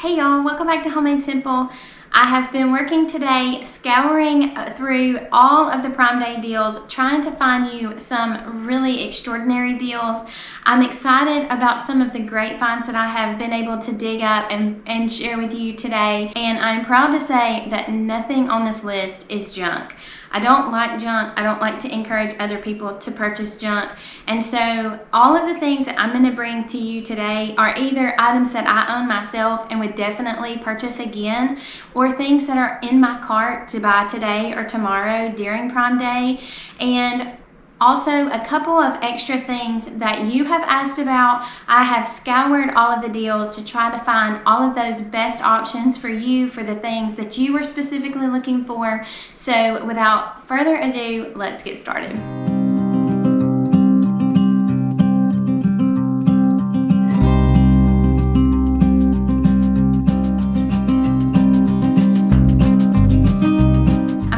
Hey y'all, welcome back to Homemade Simple. I have been working today scouring through all of the Prime Day deals, trying to find you some really extraordinary deals. I'm excited about some of the great finds that I have been able to dig up and share with you today. And I'm proud to say that nothing on this list is junk. I don't like junk. I don't like to encourage other people to purchase junk. And so all of the things that I'm going to bring to you today are either items that I own myself and would definitely purchase again, or things that are in my cart to buy today or tomorrow during Prime Day. And also a couple of extra things that you have asked about. I have scoured all of the deals to try to find all of those best options for you for the things that you were specifically looking for. So without further ado, let's get started.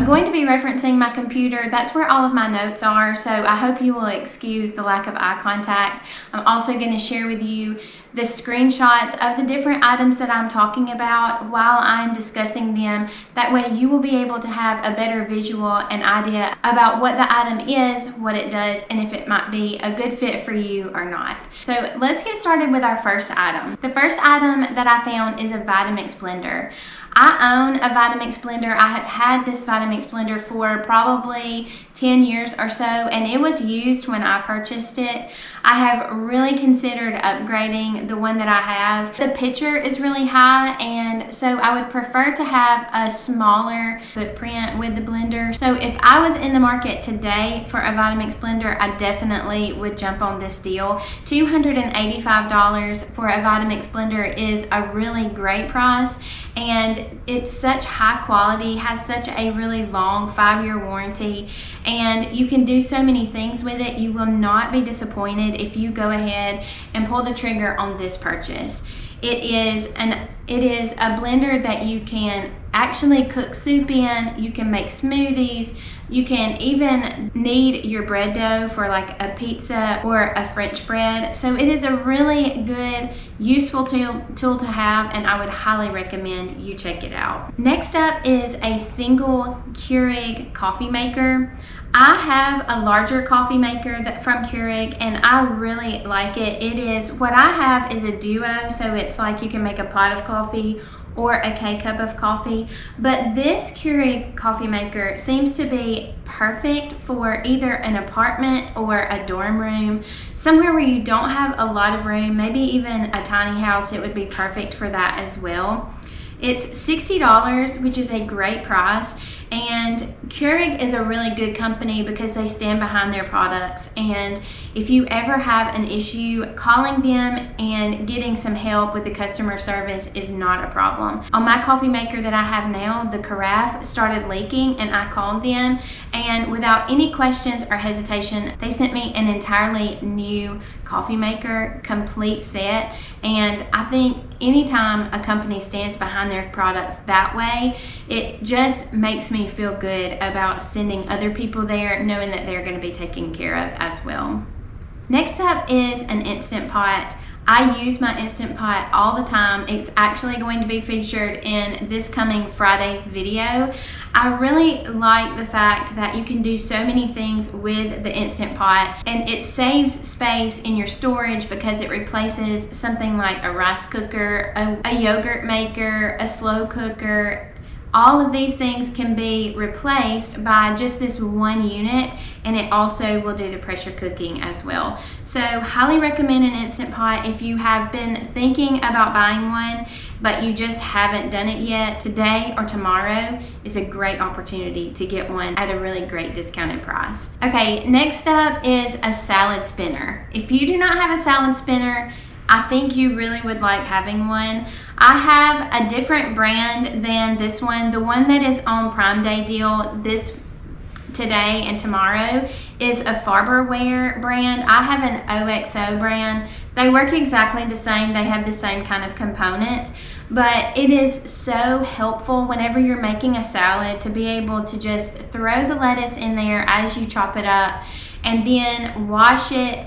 Going to be referencing my computer. That's where all of my notes are, so I hope you will excuse the lack of eye contact. I'm also going to share with you the screenshots of the different items that I'm talking about while I'm discussing them. That way you will be able to have a better visual and idea about what the item is, what it does, and if it might be a good fit for you or not. So let's get started with our first item. The first item that I found is a Vitamix blender. I own a Vitamix blender. I have had this Vitamix blender for probably 10 years or so, and it was used when I purchased it. I have really considered upgrading the one that I have. The picture is really high, and so I would prefer to have a smaller footprint with the blender. So if I was in the market today for a Vitamix blender, I definitely would jump on this deal. $285 for a Vitamix blender is a really great price, and it's such high quality, has such a really long 5-year warranty, and you can do so many things with it. You will not be disappointed if you go ahead and pull the trigger on this purchase. It is a blender that you can actually cook soup in, you can make smoothies, you can even knead your bread dough for like a pizza or a French bread. So it is a really good, useful tool to have, and I would highly recommend you check it out. Next up is a single Keurig coffee maker. I have a larger coffee maker from Keurig, and I really like it. What I have is a duo, so it's like you can make a pot of coffee or a K-cup of coffee. But this Keurig coffee maker seems to be perfect for either an apartment or a dorm room, somewhere where you don't have a lot of room, maybe even a tiny house. It would be perfect for that as well. It's $60, which is a great price. And Keurig is a really good company because they stand behind their products. And if you ever have an issue, calling them and getting some help with the customer service is not a problem. On my coffee maker that I have now, the carafe started leaking, and I called them, and without any questions or hesitation, they sent me an entirely new coffee maker, complete set. And I think anytime a company stands behind their products that way, it just makes me feel good about sending other people there, knowing that they're going to be taken care of as well. Next up is an Instant Pot. I use my Instant Pot all the time. It's actually going to be featured in this coming Friday's video. I really like the fact that you can do so many things with the Instant Pot, and it saves space in your storage because it replaces something like a rice cooker, a yogurt maker, a slow cooker. All of these things can be replaced by just this one unit, and it also will do the pressure cooking as well. So highly recommend an Instant Pot. If you have been thinking about buying one but you just haven't done it yet, today or tomorrow is a great opportunity to get one at a really great discounted price. Okay, next up is a salad spinner. If you do not have a salad spinner, I think you really would like having one. I have a different brand than this one. The one that is on Prime Day deal this today and tomorrow is a Farberware brand. I have an OXO brand. They work exactly the same. They have the same kind of components, but it is so helpful whenever you're making a salad to be able to just throw the lettuce in there as you chop it up and then wash it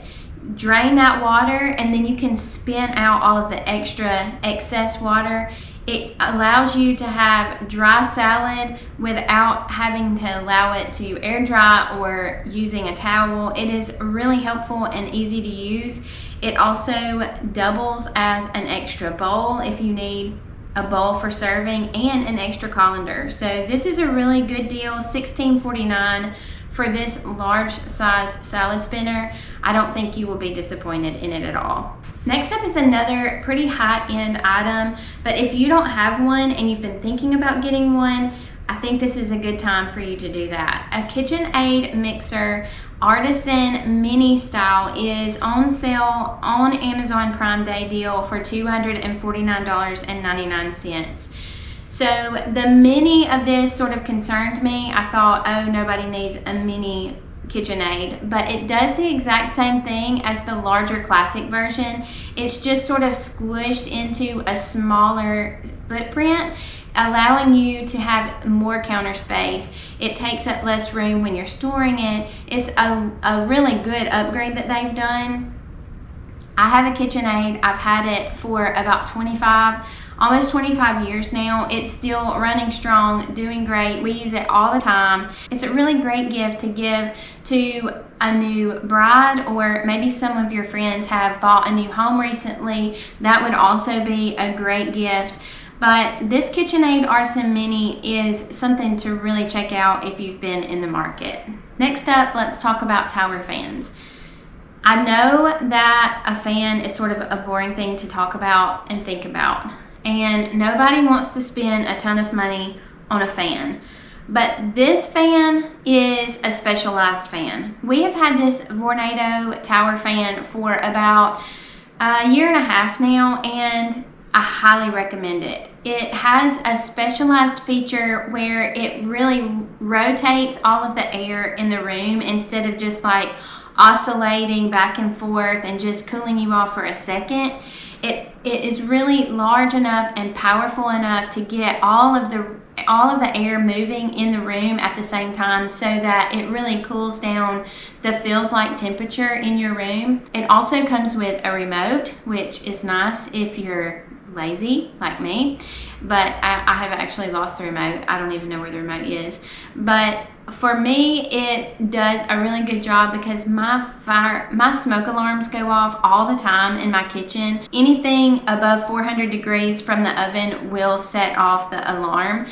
drain that water, and then you can spin out all of the excess water. It allows you to have dry salad without having to allow it to air dry or using a towel. It is really helpful and easy to use. It also doubles as an extra bowl if you need a bowl for serving, and an extra colander. So this is a really good deal, $16.49 for this large size salad spinner. I don't think you will be disappointed in it at all. Next up is another pretty high-end item, but if you don't have one and you've been thinking about getting one, I think this is a good time for you to do that. A KitchenAid mixer, Artisan Mini Style, is on sale on Amazon Prime Day deal for $249.99. So the mini of this sort of concerned me. I thought, oh, nobody needs a mini KitchenAid, but it does the exact same thing as the larger classic version. It's just sort of squished into a smaller footprint, allowing you to have more counter space. It takes up less room when you're storing it. It's a really good upgrade that they've done. I have a KitchenAid. I've had it for about almost 25 years now. It's still running strong, doing great. We use it all the time. It's a really great gift to give to a new bride, or maybe some of your friends have bought a new home recently. That would also be a great gift. But this KitchenAid Artisan Mini is something to really check out if you've been in the market. Next up, let's talk about tower fans. I know that a fan is sort of a boring thing to talk about and think about, and nobody wants to spend a ton of money on a fan. But this fan is a specialized fan. We have had this Vornado tower fan for about a year and a half now, and I highly recommend it. It has a specialized feature where it really rotates all of the air in the room instead of just like oscillating back and forth and just cooling you off for a second. It is really large enough and powerful enough to get all of the air moving in the room at the same time, so that it really cools down the feels like temperature in your room. It also comes with a remote, which is nice if you're lazy like me, but I have actually lost the remote. I don't even know where the remote is. But for me, it does a really good job because my smoke alarms go off all the time in my kitchen. Anything above 400 degrees from the oven will set off the alarm.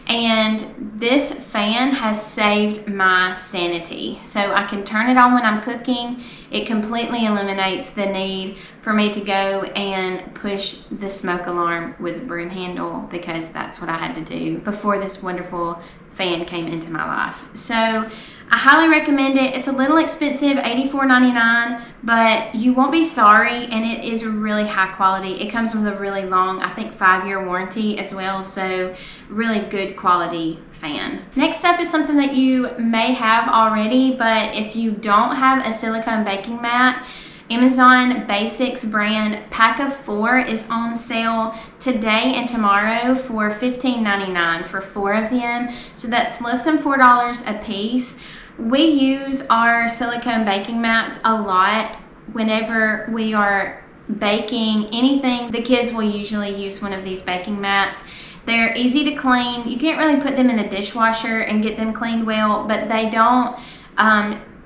And this fan has saved my sanity. So I can turn it on when I'm cooking. It completely eliminates the need for me to go and push the smoke alarm with a broom handle, because that's what I had to do before this wonderful fan came into my life. So I highly recommend it. It's a little expensive, $84.99, but you won't be sorry, and it is really high quality. It comes with a really long, I think 5-year warranty as well, so really good quality fan. Next up is something that you may have already, but if you don't have a silicone baking mat, Amazon Basics brand pack of 4 is on sale today and tomorrow for $15.99 for 4 of them. So that's less than $4 a piece. We use our silicone baking mats a lot whenever we are baking anything. The kids will usually use one of these baking mats. They're easy to clean. You can't really put them in the dishwasher and get them cleaned well, but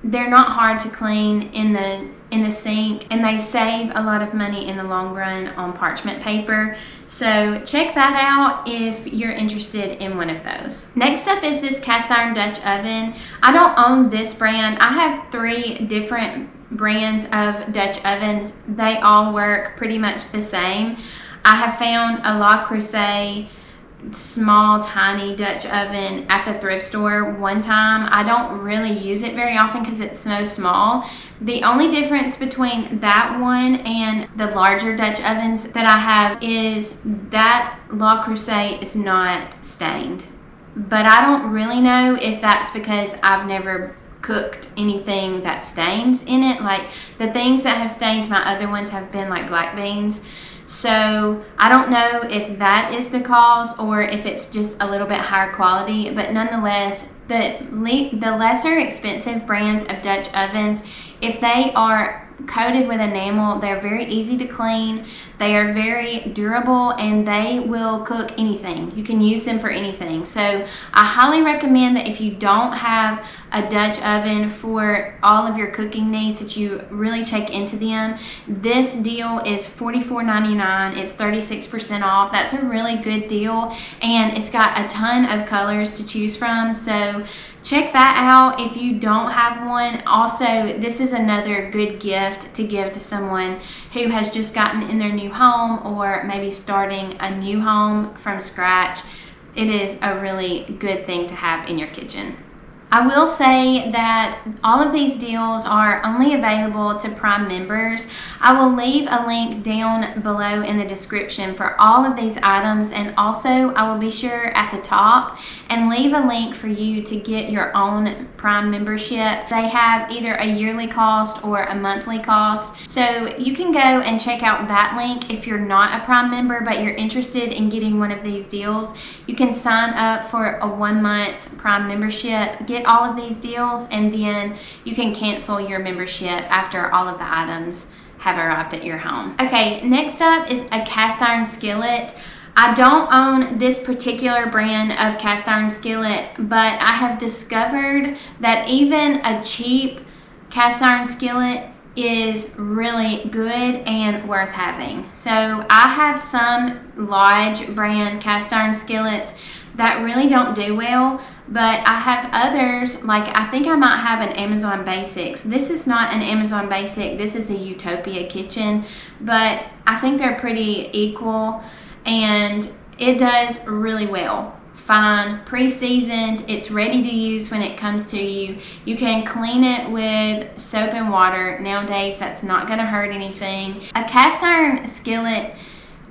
they're not hard to clean in the sink, and they save a lot of money in the long run on parchment paper. So check that out if you're interested in one of those. Next up is this cast iron Dutch oven. I don't own this brand. I have 3 different brands of Dutch ovens. They all work pretty much the same. I have found a Le Creuset small tiny Dutch oven at the thrift store one time. I don't really use it very often because it's so small. The only difference between that one and the larger Dutch ovens that I have is that Le Creuset is not stained, but I don't really know if that's because I've never cooked anything that stains in it. Like the things that have stained my other ones have been like black beans. So I don't know if that is the cause or if it's just a little bit higher quality, but nonetheless, the lesser expensive brands of Dutch ovens, if they are coated with enamel. They're very easy to clean. They are very durable, and they will cook anything. You can use them for anything. So I highly recommend that if you don't have a Dutch oven for all of your cooking needs, that you really check into them. This deal is $44.99. It's 36% off. That's a really good deal, and it's got a ton of colors to choose from. So check that out if you don't have one. Also, this is another good gift to give to someone who has just gotten in their new home, or maybe starting a new home from scratch. It is a really good thing to have in your kitchen. I will say that all of these deals are only available to Prime members. I will leave a link down below in the description for all of these items, and also I will be sure at the top and leave a link for you to get your own Prime membership. They have either a yearly cost or a monthly cost, so you can go and check out that link if you're not a Prime member but you're interested in getting one of these deals. You can sign up for a 1-month Prime membership, get all of these deals, and then you can cancel your membership after all of the items have arrived at your home. Okay, next up is a cast iron skillet. I don't own this particular brand of cast iron skillet, but I have discovered that even a cheap cast iron skillet is really good and worth having. So I have some Lodge brand cast iron skillets that really don't do well, but I have others, like I think I might have an Amazon Basics. This is not an Amazon Basic, this is a Utopia Kitchen, but I think they're pretty equal, and it does really well. Fine, pre-seasoned, it's ready to use when it comes to you. You can clean it with soap and water. Nowadays, that's not gonna hurt anything. A cast iron skillet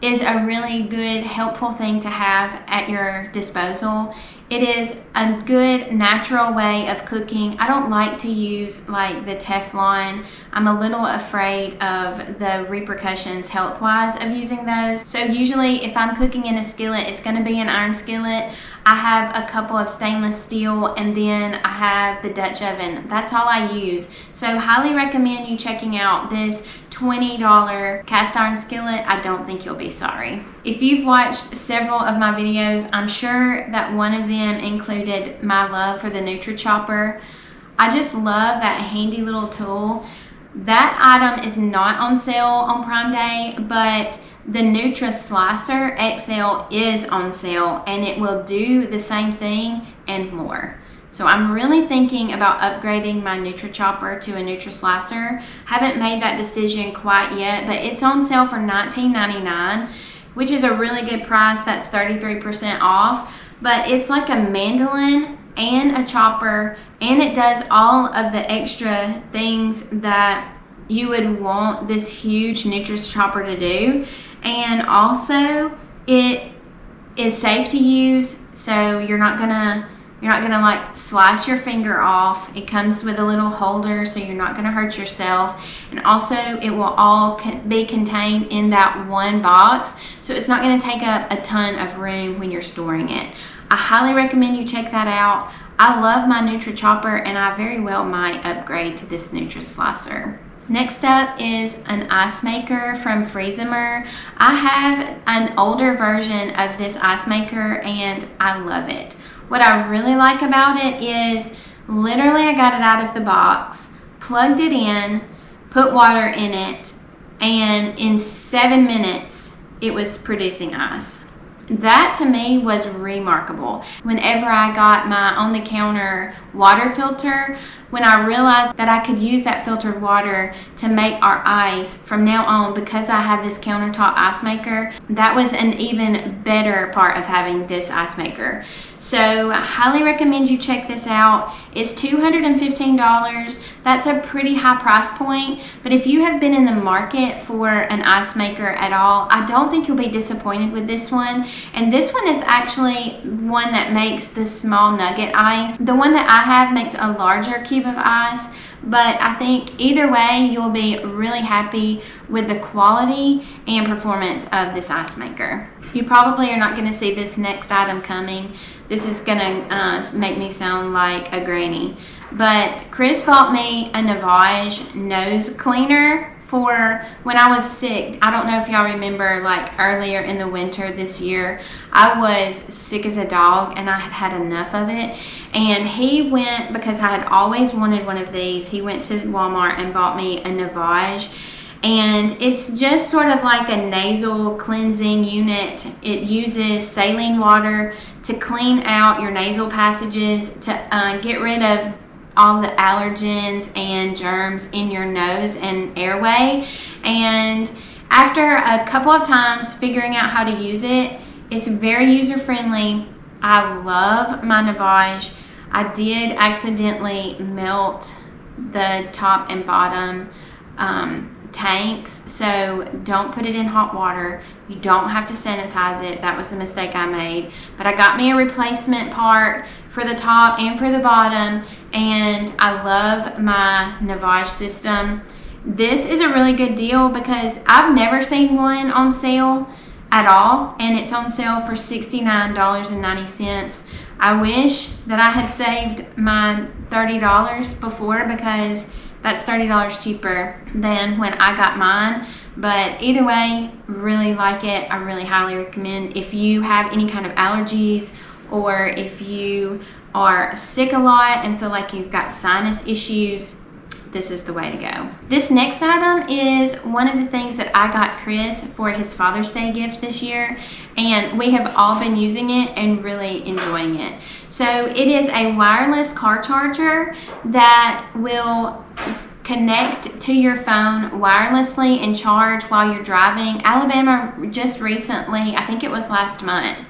is a really good, helpful thing to have at your disposal. It is a good natural way of cooking. I don't like to use like the Teflon. I'm a little afraid of the repercussions health-wise of using those. So usually if I'm cooking in a skillet, it's gonna be an iron skillet. I have a couple of stainless steel, and then I have the Dutch oven. That's all I use. So highly recommend you checking out this $20 cast iron skillet. I don't think you'll be sorry. If you've watched several of my videos, I'm sure that one of them included my love for the NutriChopper. I just love that handy little tool. That item is not on sale on Prime Day, but the NutriSlicer XL is on sale, and it will do the same thing and more. So I'm really thinking about upgrading my NutriChopper to a NutriSlicer. Haven't made that decision quite yet, but it's on sale for $19.99, which is a really good price. That's 33% off, but it's like a mandolin and a chopper, and it does all of the extra things that you would want this huge NutriChopper to do. And also it is safe to use, so you're not gonna like slice your finger off. It comes with a little holder, so you're not gonna hurt yourself. And also it will all be contained in that one box, so it's not gonna take up a ton of room when you're storing it. I highly recommend you check that out. I love my NutriChopper, and I very well might upgrade to this NutriSlicer. Next up is an ice maker from Reusable. I have an older version of this ice maker, and I love it. What I really like about it is literally I got it out of the box, plugged it in, put water in it, and in 7 minutes it was producing ice. That to me was remarkable. Whenever I got my on the counter water filter, when I realized that I could use that filtered water to make our ice from now on, because I have this countertop ice maker, that was an even better part of having this ice maker. So I highly recommend you check this out. It's $215. That's a pretty high price point, but if you have been in the market for an ice maker at all, I don't think you'll be disappointed with this one. And this one is actually one that makes the small nugget ice. The one that I have makes a larger cube of ice, but I think either way you'll be really happy with the quality and performance of this ice maker. You probably are not going to see this next item coming. This is going to make me sound like a granny, But Chris bought me a Navage nose cleaner for when I was sick. I don't know if y'all remember, like earlier in the winter this year, I was sick as a dog and I had had enough of it. And he went, because I had always wanted one of these, he went to Walmart and bought me a Navage. And it's just sort of like a nasal cleansing unit. It uses saline water to clean out your nasal passages, to get rid of all the allergens and germs in your nose and airway. And after a couple of times figuring out how to use it, it's very user friendly. I love my Navage. I did accidentally melt the top and bottom tanks, so don't put it in hot water. You don't have to sanitize it. That was the mistake I made. But I got me a replacement part for the top and for the bottom, and I love my Navage system. This is a really good deal because I've never seen one on sale at all, and it's on sale for $69.90. I wish that I had saved my $30 before, because that's $30 cheaper than when I got mine. But either way, really like it. I really highly recommend. If you have any kind of allergies, or if you are sick a lot and feel like you've got sinus issues, this is the way to go. This next item is one of the things that I got Chris for his Father's Day gift this year, and we have all been using it and really enjoying it. So it is a wireless car charger that will connect to your phone wirelessly and charge while you're driving. Alabama just recently, I think it was last month,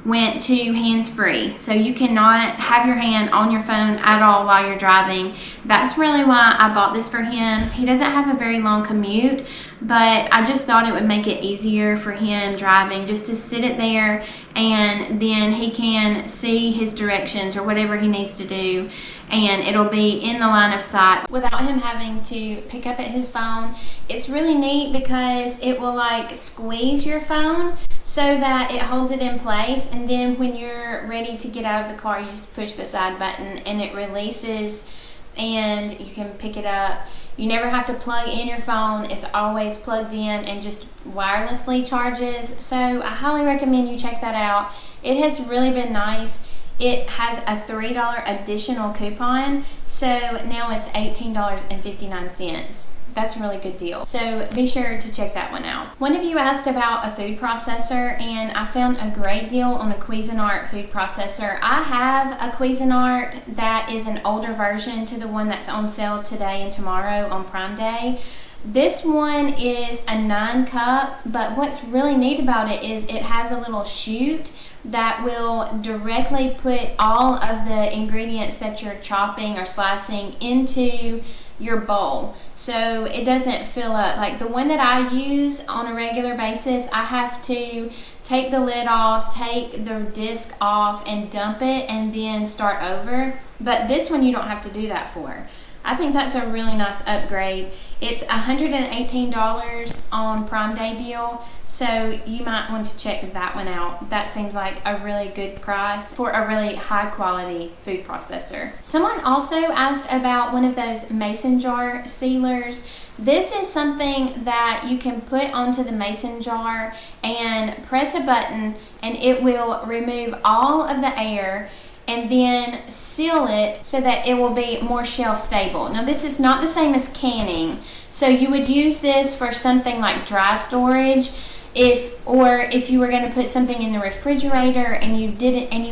went to hands-free. So you cannot have your hand on your phone at all while you're driving. That's really why I bought this for him. He doesn't have a very long commute, but I just thought it would make it easier for him driving, just to sit it there, and then he can see his directions or whatever he needs to do, and it'll be in the line of sight without him having to pick up at his phone. It's really neat because it will like squeeze your phone so that it holds it in place, and then when you're ready to get out of the car, you just push the side button and it releases and you can pick it up. You never have to plug in your phone. It's always plugged in and just wirelessly charges. So I highly recommend you check that out. It has really been nice. It has a $3 additional coupon, so now it's $18.59. That's a really good deal. So be sure to check that one out. One of you asked about a food processor, and I found a great deal on a Cuisinart food processor. I have a Cuisinart that is an older version to the one that's on sale today and tomorrow on Prime Day. This one is a 9-cup, but what's really neat about it is it has a little chute that will directly put all of the ingredients that you're chopping or slicing into your bowl, so it doesn't fill up. Like the one that I use on a regular basis, I have to take the lid off, take the disc off, and dump it and then start over. But this one you don't have to do that for. I think that's a really nice upgrade. It's $118 on Prime Day deal, so you might want to check that one out. That seems like a really good price for a really high quality food processor. Someone also asked about one of those mason jar sealers. This is something that you can put onto the mason jar and press a button, and it will remove all of the air and then seal it so that it will be more shelf stable. Now this is not the same as canning, so you would use this for something like dry storage, if you were going to put something in the refrigerator and you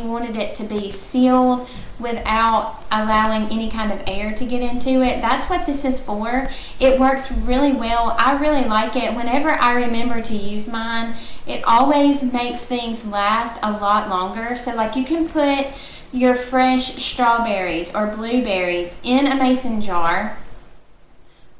wanted it to be sealed without allowing any kind of air to get into it. That's what this is for. It works really well. I really like it. Whenever I remember to use mine, it always makes things last a lot longer. So like you can put your fresh strawberries or blueberries in a mason jar,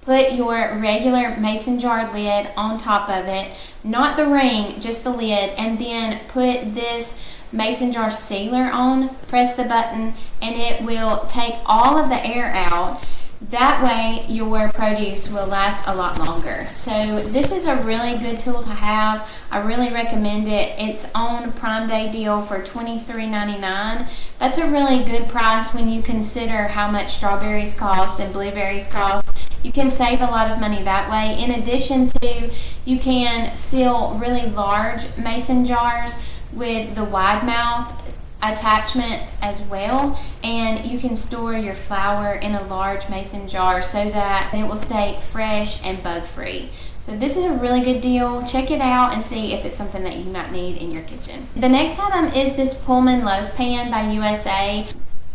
put your regular mason jar lid on top of it, not the ring, just the lid, and then put this mason jar sealer on, press the button, and it will take all of the air out. That way your produce will last a lot longer. So this is a really good tool to have. I really recommend it. It's on Prime Day deal for $23.99. That's a really good price when you consider how much strawberries cost and blueberries cost. You can save a lot of money that way. In addition to, you can seal really large mason jars with the wide mouth attachment as well, and you can store your flour in a large mason jar so that it will stay fresh and bug free. So this is a really good deal. Check it out and see if it's something that you might need in your kitchen. The next item is this Pullman loaf pan by USA.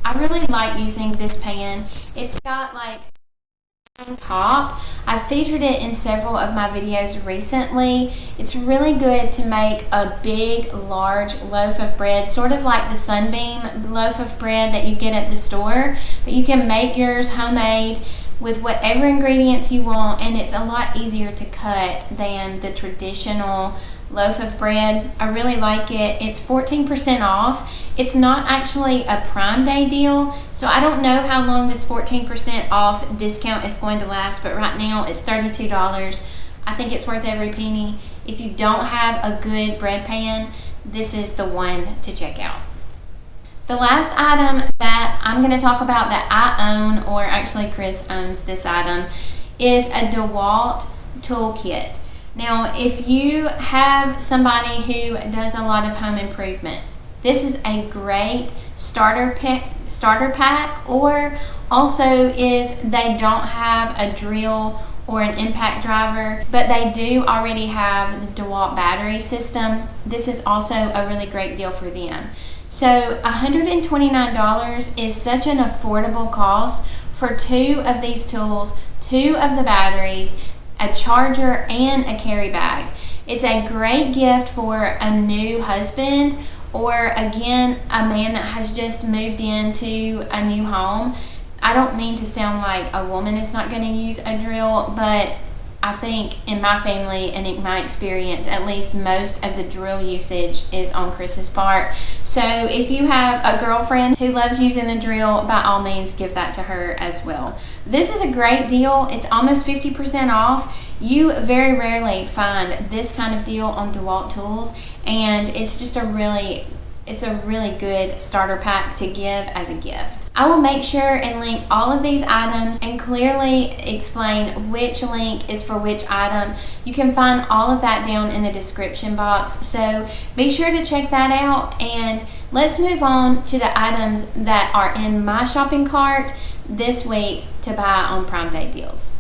I really like using this pan. It's got like top. I've featured it in several of my videos recently. It's really good to make a big, large loaf of bread, sort of like the Sunbeam loaf of bread that you get at the store, but you can make yours homemade with whatever ingredients you want, and it's a lot easier to cut than the traditional loaf of bread. I really like it. It's 14% off. It's not actually a Prime Day deal, so I don't know how long this 14% off discount is going to last, but right now it's $32. I think it's worth every penny. If you don't have a good bread pan, this is the one to check out. The last item that I'm going to talk about that I own, or actually Chris owns this item, is a DeWalt toolkit. Now, if you have somebody who does a lot of home improvements, this is a great starter pack, or also if they don't have a drill or an impact driver, but they do already have the DeWalt battery system, this is also a really great deal for them. So $129 is such an affordable cost for two of these tools, two of the batteries, a charger, and a carry bag. It's a great gift for a new husband, or again, a man that has just moved into a new home. I don't mean to sound like a woman is not going to use a drill, but I think in my family and in my experience, at least most of the drill usage is on Chris's part. So if you have a girlfriend who loves using the drill, by all means give that to her as well. This is a great deal. It's almost 50% off. You very rarely find this kind of deal on DeWalt tools, and it's just a really good starter pack to give as a gift. I will make sure and link all of these items and clearly explain which link is for which item. You can find all of that down in the description box, so be sure to check that out. And let's move on to the items that are in my shopping cart this week to buy on Prime Day deals.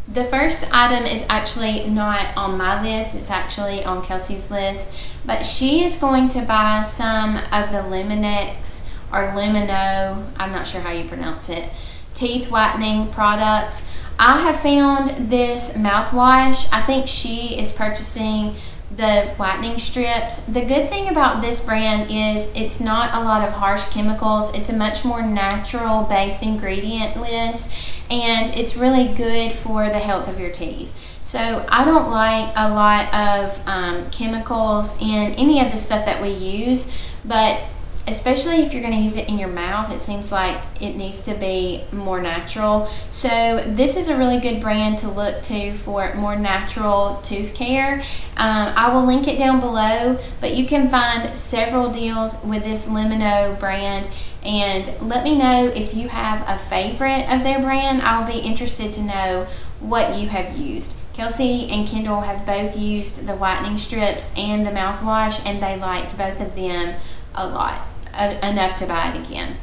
The first item is actually not on my list, it's actually on Kelsey's list, but she is going to buy some of the Luminex or Lumino, I'm not sure how you pronounce it, teeth whitening products. I have found this mouthwash. I think she is purchasing the whitening strips. The good thing about this brand is it's not a lot of harsh chemicals. It's a much more natural based ingredient list, and it's really good for the health of your teeth. So I don't like a lot of chemicals in any of the stuff that we use, but especially if you're going to use it in your mouth, it seems like it needs to be more natural. So this is a really good brand to look to for more natural tooth care. I will link it down below, but you can find several deals with this Lumino brand, and let me know if you have a favorite of their brand. I'll be interested to know what you have used. Kelsey and Kendall have both used the whitening strips and the mouthwash, and they liked both of them a lot. Enough to buy it again.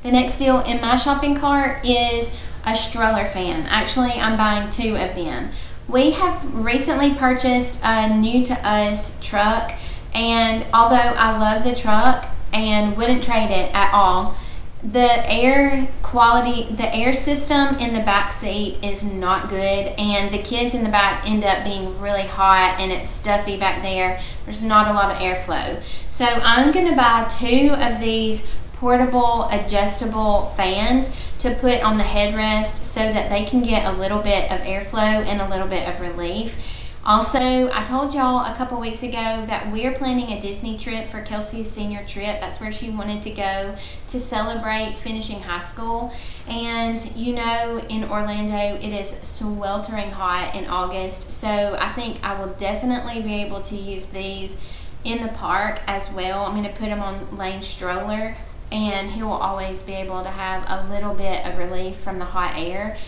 The next deal in my shopping cart is a stroller fan. Actually, I'm buying two of them. We have recently purchased a new to us truck, and although I love the truck and wouldn't trade it at all, the air quality, the air system in the back seat is not good, and the kids in the back end up being really hot, and it's stuffy back there. There's not a lot of airflow. So I'm going to buy two of these portable adjustable fans to put on the headrest so that they can get a little bit of airflow and a little bit of relief. Also, I told y'all a couple weeks ago that we're planning a Disney trip for Kelsey's senior trip. That's where she wanted to go to celebrate finishing high school. And you know, in Orlando, it is sweltering hot in August. So I think I will definitely be able to use these in the park as well. I'm going to put them on Lane's stroller, and he will always be able to have a little bit of relief from the hot air.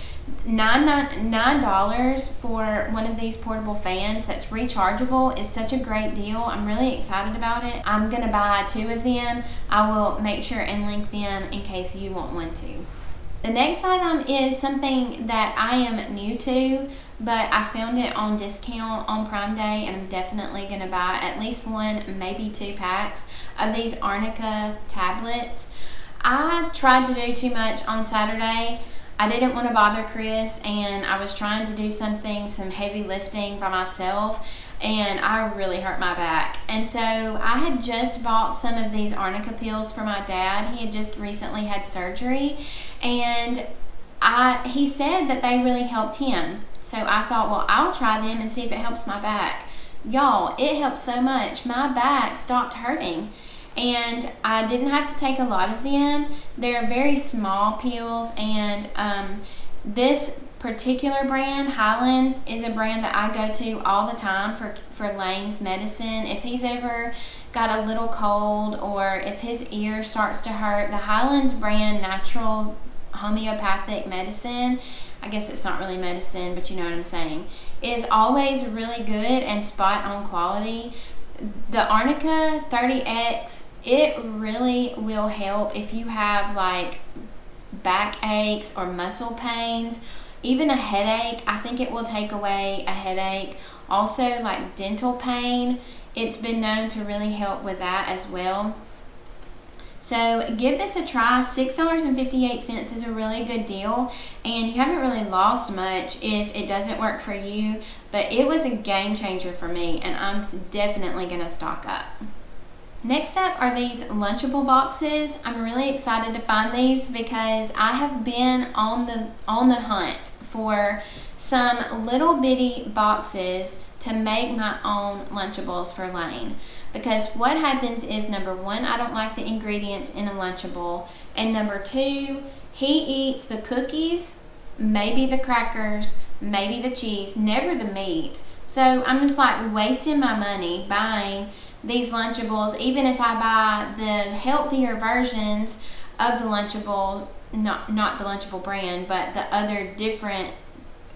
$9 for one of these portable fans that's rechargeable is such a great deal. I'm really excited about it. I'm gonna buy 2 of them. I will make sure and link them in case you want one too. The next item is something that I am new to, but I found it on discount on Prime Day, and I'm definitely gonna buy at least 1, maybe 2 packs of these Arnica tablets. I tried to do too much on Saturday. I didn't want to bother Chris, and I was trying to do some heavy lifting by myself, and I really hurt my back. And so I had just bought some of these Arnica pills for my dad. He had just recently had surgery, and he said that they really helped him. So I thought, well, I'll try them and see if it helps my back. Y'all, it helped so much. My back stopped hurting. And I didn't have to take a lot of them. They're very small pills, and this particular brand, Highlands, is a brand that I go to all the time for Lane's medicine. If he's ever got a little cold or if his ear starts to hurt, the Highlands brand natural homeopathic medicine, I guess it's not really medicine, but you know what I'm saying, is always really good and spot on quality. The Arnica 30X, it really will help if you have like back aches or muscle pains, even a headache. I think it will take away a headache. Also, like dental pain, it's been known to really help with that as well. So give this a try. $6.58 is a really good deal, and you haven't really lost much if it doesn't work for you, but it was a game changer for me, and I'm definitely going to stock up. Next up are these Lunchable boxes. I'm really excited to find these because I have been on the hunt for some little bitty boxes to make my own Lunchables for Lane. Because what happens is, number 1, I don't like the ingredients in a Lunchable, and number 2, he eats the cookies, maybe the crackers, maybe the cheese, never the meat. So I'm just like wasting my money buying these Lunchables, even if I buy the healthier versions of the Lunchable, not the Lunchable brand, but the other different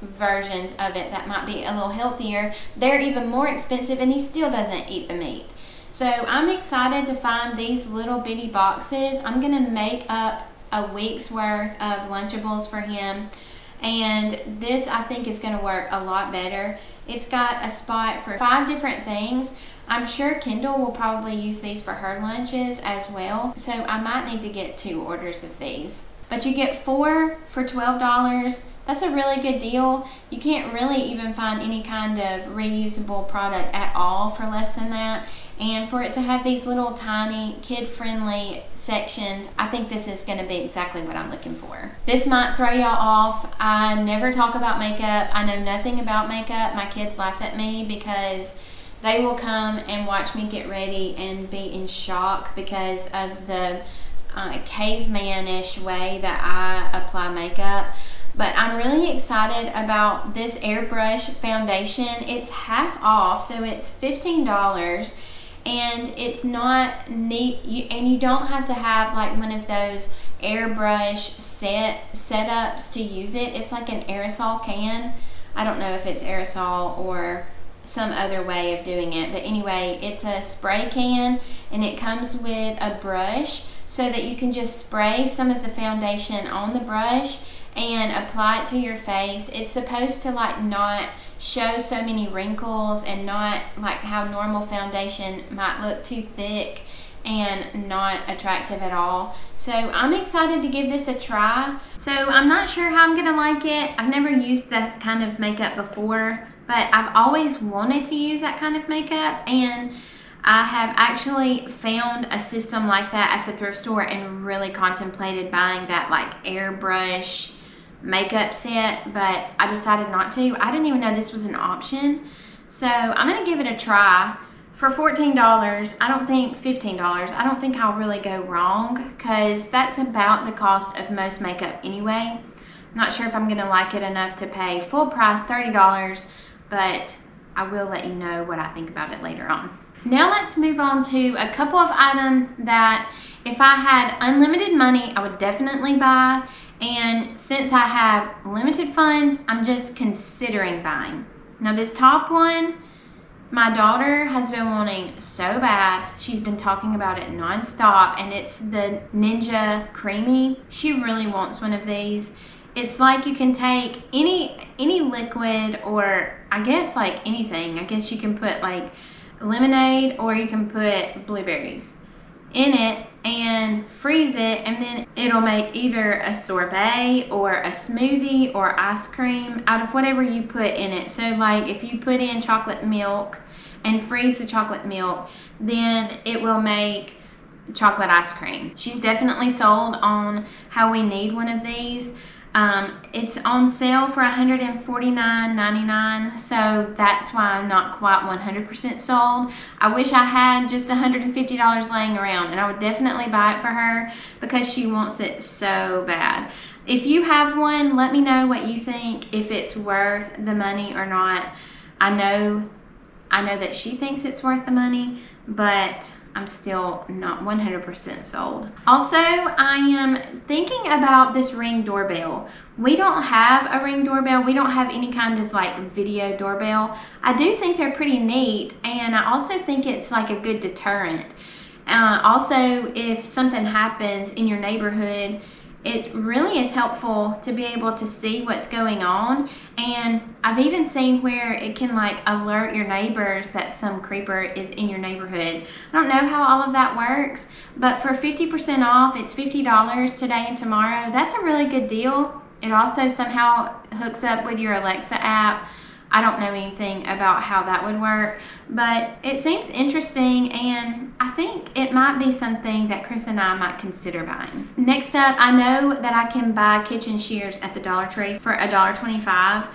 versions of it that might be a little healthier. They're even more expensive, and he still doesn't eat the meat. So I'm excited to find these little bitty boxes. I'm gonna make up a week's worth of Lunchables for him, and this I think is gonna work a lot better. It's got a spot for 5 different things. I'm sure Kendall will probably use these for her lunches as well, so I might need to get 2 orders of these. But you get 4 for $12. That's a really good deal. You can't really even find any kind of reusable product at all for less than that. And for it to have these little tiny kid-friendly sections, I think this is going to be exactly what I'm looking for. This might throw y'all off. I never talk about makeup. I know nothing about makeup. My kids laugh at me because they will come and watch me get ready and be in shock because of the caveman-ish way that I apply makeup. But I'm really excited about this Airbrush foundation. It's half off, so it's $15, and it's not neat. You don't have to have like one of those Airbrush setups to use it. It's like an aerosol can. I don't know if it's aerosol or some other way of doing it, but anyway, it's a spray can, and it comes with a brush so that you can just spray some of the foundation on the brush and apply it to your face. It's supposed to like not show so many wrinkles and not like how normal foundation might look too thick and not attractive at all. So I'm excited to give this a try. So I'm not sure how I'm gonna like it. I've never used that kind of makeup before, but I've always wanted to use that kind of makeup, and I have actually found a system like that at the thrift store and really contemplated buying that like Airbrush makeup set, but I decided not to. I didn't even know this was an option. So I'm gonna give it a try. For $14, I don't think $15, I don't think I'll really go wrong, because that's about the cost of most makeup anyway. Not sure if I'm gonna like it enough to pay full price $30, but I will let you know what I think about it later on. Now let's move on to a couple of items that if I had unlimited money, I would definitely buy. And since I have limited funds, I'm just considering buying. Now this top one, my daughter has been wanting so bad. She's been talking about it nonstop, and it's the Ninja Creami. She really wants one of these. It's like you can take any liquid, or I guess like anything. I guess you can put like lemonade, or you can put blueberries in it and freeze it, and then it'll make either a sorbet or a smoothie or ice cream out of whatever you put in it. So like if you put in chocolate milk and freeze the chocolate milk, then it will make chocolate ice cream. She's definitely sold on how we need one of these. It's on sale for $149.99, so that's why I'm not quite 100% sold. I wish I had just $150 laying around, and I would definitely buy it for her because she wants it so bad. If you have one, let me know what you think, if it's worth the money or not. I know that she thinks it's worth the money, but I'm still not 100% sold. Also, I am thinking about this Ring doorbell. We don't have a Ring doorbell. We don't have any kind of like video doorbell. I do think they're pretty neat, and I also think it's like a good deterrent. Also, if something happens in your neighborhood, it really is helpful to be able to see what's going on. And I've even seen where it can like alert your neighbors that some creeper is in your neighborhood. I don't know how all of that works, but for 50% off, it's $50 today and tomorrow. That's a really good deal. It also somehow hooks up with your Alexa app. I don't know anything about how that would work, but it seems interesting, and I think it might be something that Chris and I might consider buying. Next up, I know that I can buy kitchen shears at the Dollar Tree for $1.25,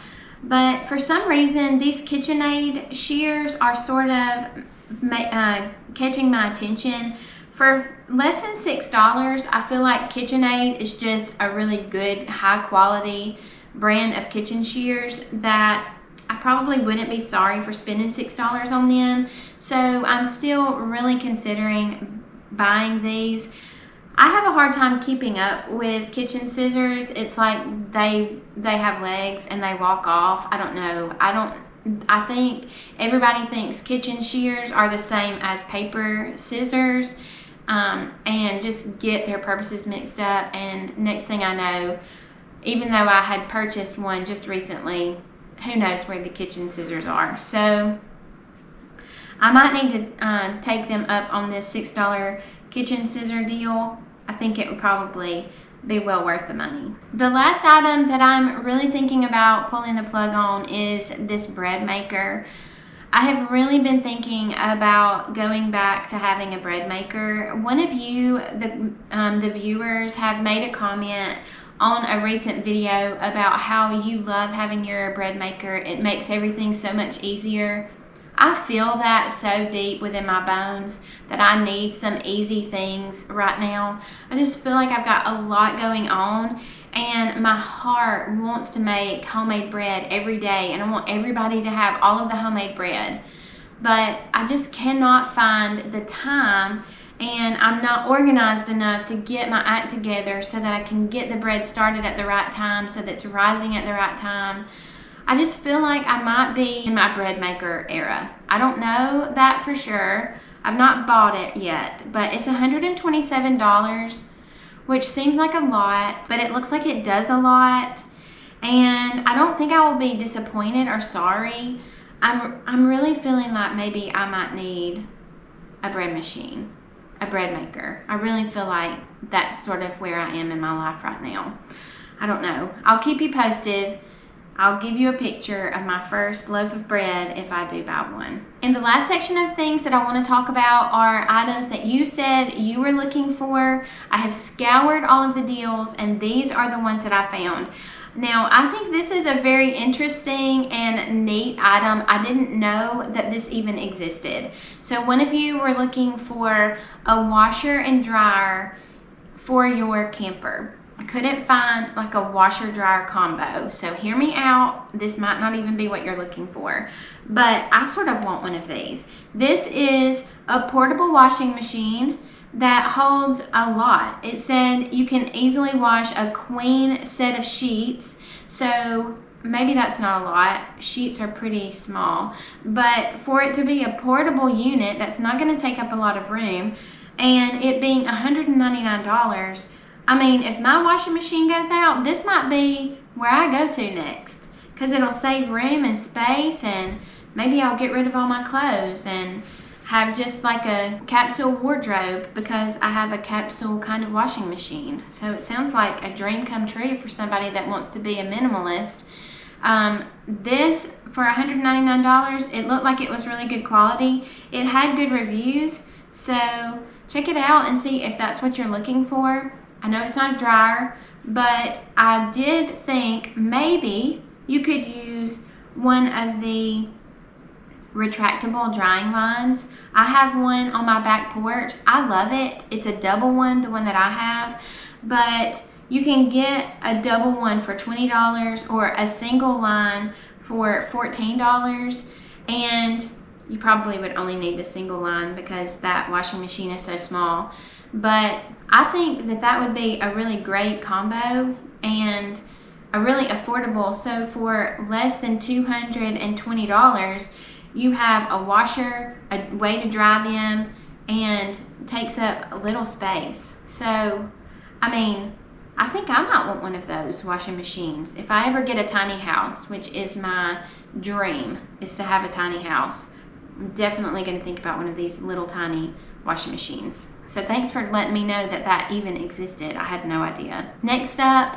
but for some reason, these KitchenAid shears are sort of catching my attention. For less than $6, I feel like KitchenAid is just a really good, high quality brand of kitchen shears that I probably wouldn't be sorry for spending $6 on them. So I'm still really considering buying these. I have a hard time keeping up with kitchen scissors. It's like they have legs and they walk off. I don't know. I think everybody thinks kitchen shears are the same as paper scissors, and just get their purposes mixed up. And next thing I know, even though I had purchased one just recently, who knows where the kitchen scissors are. So I might need to take them up on this $6 kitchen scissor deal. I think it would probably be well worth the money. The last item that I'm really thinking about pulling the plug on is this bread maker. I have really been thinking about going back to having a bread maker. One of you, the viewers, have made a comment on a recent video about how you love having your bread maker. It makes everything so much easier. I feel that so deep within my bones that I need some easy things right now. I just feel like I've got a lot going on, and my heart wants to make homemade bread every day, and I want everybody to have all of the homemade bread. But I just cannot find the time, and I'm not organized enough to get my act together so that I can get the bread started at the right time, so that it's rising at the right time. I just feel like I might be in my bread maker era. I don't know that for sure. I've not bought it yet, but it's $127, which seems like a lot, but it looks like it does a lot. And I don't think I will be disappointed or sorry. I'm really feeling like maybe I might need a bread machine, a bread maker. I really feel like that's sort of where I am in my life right now. I don't know. I'll keep you posted. I'll give you a picture of my first loaf of bread if I do buy one. And the last section of things that I want to talk about are items that you said you were looking for. I have scoured all of the deals, and these are the ones that I found. Now, I think this is a very interesting and neat item. I didn't know that this even existed. So one of you were looking for a washer and dryer for your camper. I couldn't find like a washer dryer combo. So hear me out. This might not even be what you're looking for, but I sort of want one of these. This is a portable washing machine that holds a lot. It said you can easily wash a queen set of sheets. So maybe that's not a lot. Sheets are pretty small, but for it to be a portable unit that's not going to take up a lot of room, and it being $199, I mean, if my washing machine goes out, this might be where I go to next, because it'll save room and space, and maybe I'll get rid of all my clothes and have just like a capsule wardrobe, because I have a capsule kind of washing machine. So it sounds like a dream come true for somebody that wants to be a minimalist. This for $199, it looked like it was really good quality. It had good reviews, so check it out and see if that's what you're looking for. I know it's not a dryer, but I did think maybe you could use one of the retractable drying lines. I have one on my back porch. I love it. It's a double one, the one that I have, but you can get a double one for $20 or a single line for $14, and you probably would only need the single line because that washing machine is so small. But I think that that would be a really great combo and a really affordable. So for less than $220, you have a washer, a way to dry them, and takes up a little space. So, I mean, I think I might want one of those washing machines. If I ever get a tiny house, which is my dream, is to have a tiny house, I'm definitely going to think about one of these little tiny washing machines. So thanks for letting me know that that even existed. I had no idea. Next up,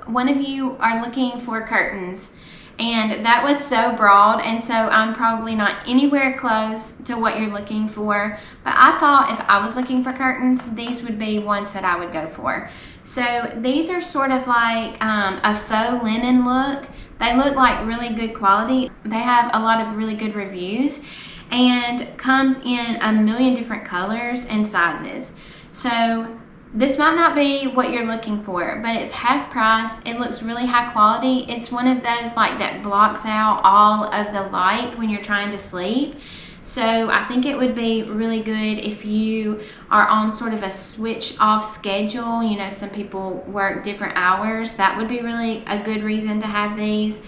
one of you are looking for curtains. And that was so broad, and so I'm probably not anywhere close to what you're looking for. But I thought if I was looking for curtains, these would be ones that I would go for. So these are sort of like a faux linen look. They look like really good quality. They have a lot of really good reviews and comes in a million different colors and sizes. So this might not be what you're looking for, but it's half price. It looks really high quality. It's one of those like that blocks out all of the light when you're trying to sleep. So I think it would be really good if you are on sort of a switch off schedule. You know, some people work different hours. That would be really a good reason to have these.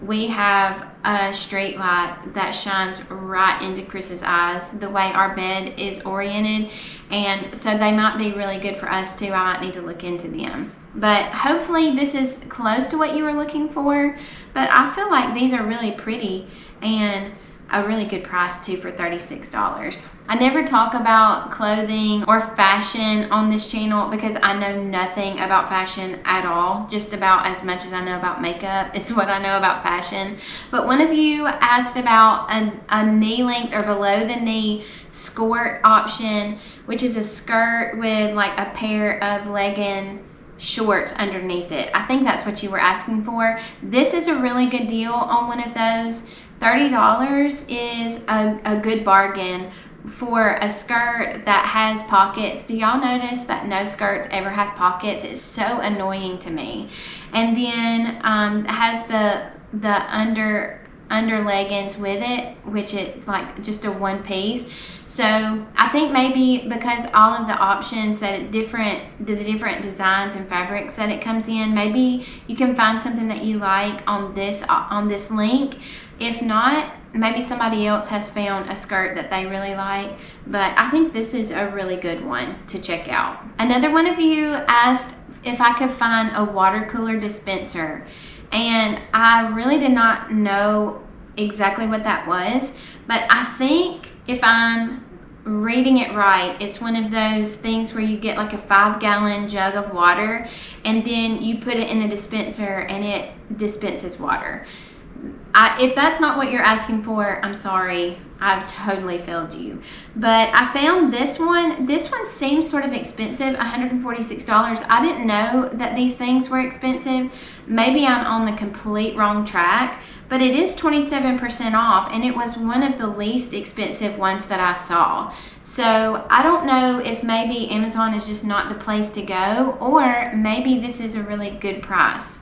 We have a street light that shines right into Chris's eyes the way our bed is oriented, and so they might be really good for us too. I might need to look into them, but hopefully this is close to what you were looking for. But I feel like these are really pretty and a really good price too for $36. I never talk about clothing or fashion on this channel because I know nothing about fashion at all. Just about as much as I know about makeup is what I know about fashion. But one of you asked about a knee length or below the knee skirt option, which is a skirt with like a pair of legging shorts underneath it. I think that's what you were asking for. This is a really good deal on one of those. $30 is a good bargain for a skirt that has pockets. Do y'all notice that no skirts ever have pockets? It's so annoying to me. And then it has the under leggings with it, which it's like just a one piece. So I think maybe because all of the options that the different designs and fabrics that it comes in, maybe you can find something that you like on this link. If not, maybe somebody else has found a skirt that they really like, but I think this is a really good one to check out. Another one of you asked if I could find a water cooler dispenser, and I really did not know exactly what that was, but I think if I'm reading it right, it's one of those things where you get like a 5-gallon jug of water and then you put it in a dispenser and it dispenses water. If that's not what you're asking for, I'm sorry. I've totally failed you. But I found this one. This one seems sort of expensive, $146. I didn't know that these things were expensive. Maybe I'm on the complete wrong track, but it is 27% off, and it was one of the least expensive ones that I saw. So I don't know if maybe Amazon is just not the place to go, or maybe this is a really good price.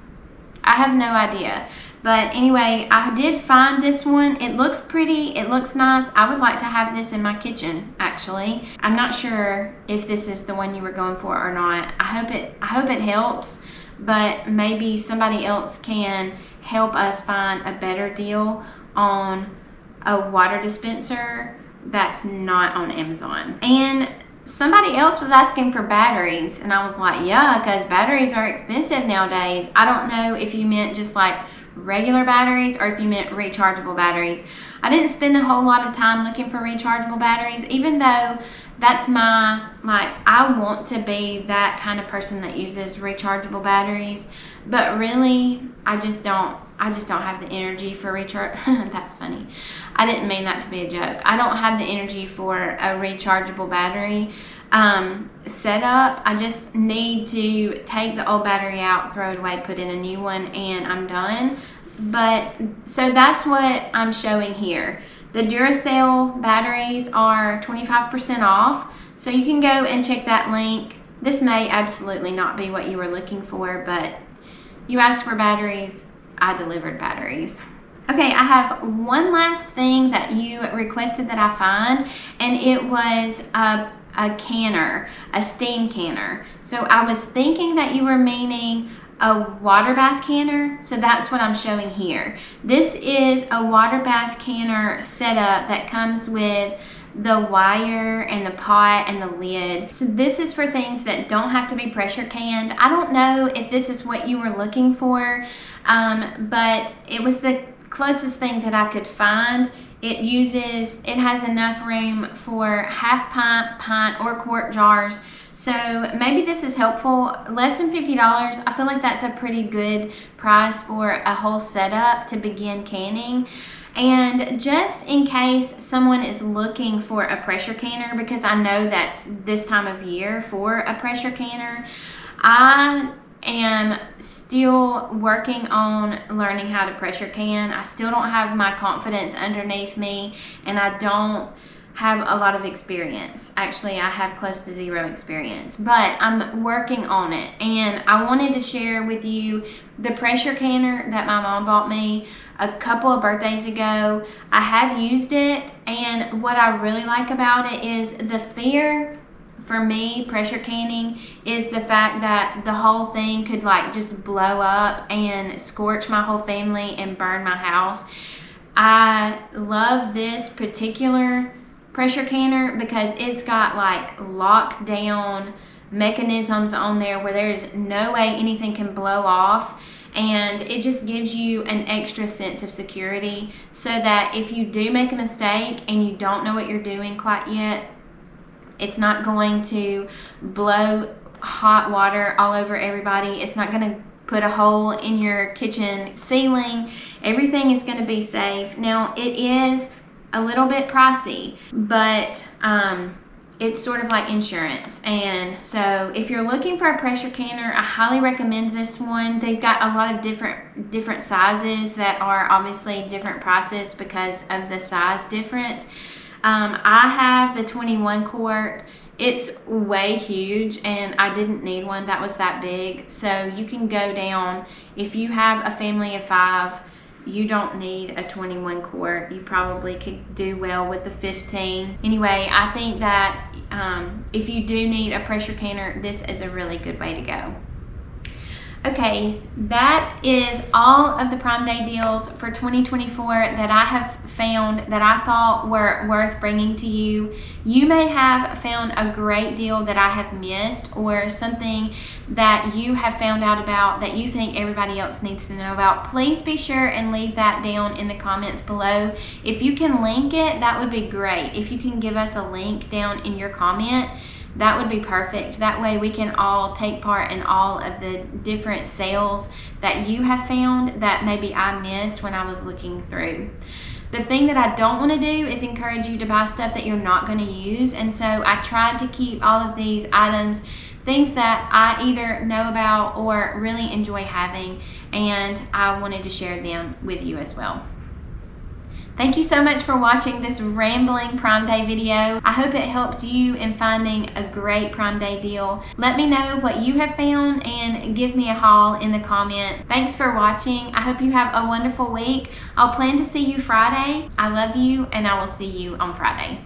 I have no idea. But anyway, I did find this one. It looks pretty. It looks nice. I would like to have this in my kitchen, actually. I'm not sure if this is the one you were going for or not. I hope it helps, but maybe somebody else can help us find a better deal on a water dispenser that's not on Amazon. And somebody else was asking for batteries, and I was like, yeah, because batteries are expensive nowadays. I don't know if you meant just like regular batteries or if you meant rechargeable batteries. I didn't spend a whole lot of time looking for rechargeable batteries, even though that's I want to be that kind of person that uses rechargeable batteries, but really I just don't have the energy for recharge. That's funny. I didn't mean that to be a joke. I don't have the energy for a rechargeable battery setup. I just need to take the old battery out, throw it away, put in a new one, and I'm done. But so that's what I'm showing here. The Duracell batteries are 25% off, so you can go and check that link. This may absolutely not be what you were looking for, but you asked for batteries, I delivered batteries. Okay, I have one last thing that you requested that I find, and it was a canner, a steam canner. So I was thinking that you were meaning a water bath canner, so that's what I'm showing here. This is a water bath canner setup that comes with the wire and the pot and the lid. So this is for things that don't have to be pressure canned. I don't know if this is what you were looking for, but it was the closest thing that I could find. It has enough room for half pint, or quart jars. So maybe this is helpful. Less than $50. I feel like that's a pretty good price for a whole setup to begin canning. And just in case someone is looking for a pressure canner, because I know that's this time of year for a pressure canner, I am still working on learning how to pressure can. I still don't have my confidence underneath me, and I don't have a lot of experience. Actually, I have close to zero experience, but I'm working on it. And I wanted to share with you the pressure canner that my mom bought me a couple of birthdays ago. I have used it, and what I really like about it is the fear for me pressure canning is the fact that the whole thing could like just blow up and scorch my whole family and burn my house. I love this particular pressure canner because it's got like lockdown mechanisms on there where there's no way anything can blow off, and it just gives you an extra sense of security so that if you do make a mistake and you don't know what you're doing quite yet, it's not going to blow hot water all over everybody. It's not going to put a hole in your kitchen ceiling. Everything is going to be safe. Now, it is a little bit pricey, but it's sort of like insurance. And so if you're looking for a pressure canner, I highly recommend this one. They've got a lot of different sizes that are obviously different prices because of the size difference. I have the 21 quart. It's way huge, and I didn't need one that was that big. So you can go down, if you have a family of 5, you don't need a 21 quart. You probably could do well with the 15. Anyway, I think that if you do need a pressure canner, this is a really good way to go. Okay, that is all of the Prime Day deals for 2024 that I have found that I thought were worth bringing to you. You may have found a great deal that I have missed, or something that you have found out about that you think everybody else needs to know about. Please be sure and leave that down in the comments below. If you can link it, that would be great. If you can give us a link down in your comment, that would be perfect. That way we can all take part in all of the different sales that you have found that maybe I missed when I was looking through. The thing that I don't want to do is encourage you to buy stuff that you're not going to use, and so I tried to keep all of these items things that I either know about or really enjoy having, and I wanted to share them with you as well. Thank you so much for watching this rambling Prime Day video. I hope it helped you in finding a great Prime Day deal. Let me know what you have found and give me a haul in the comments. Thanks for watching. I hope you have a wonderful week. I'll plan to see you Friday. I love you, and I will see you on Friday.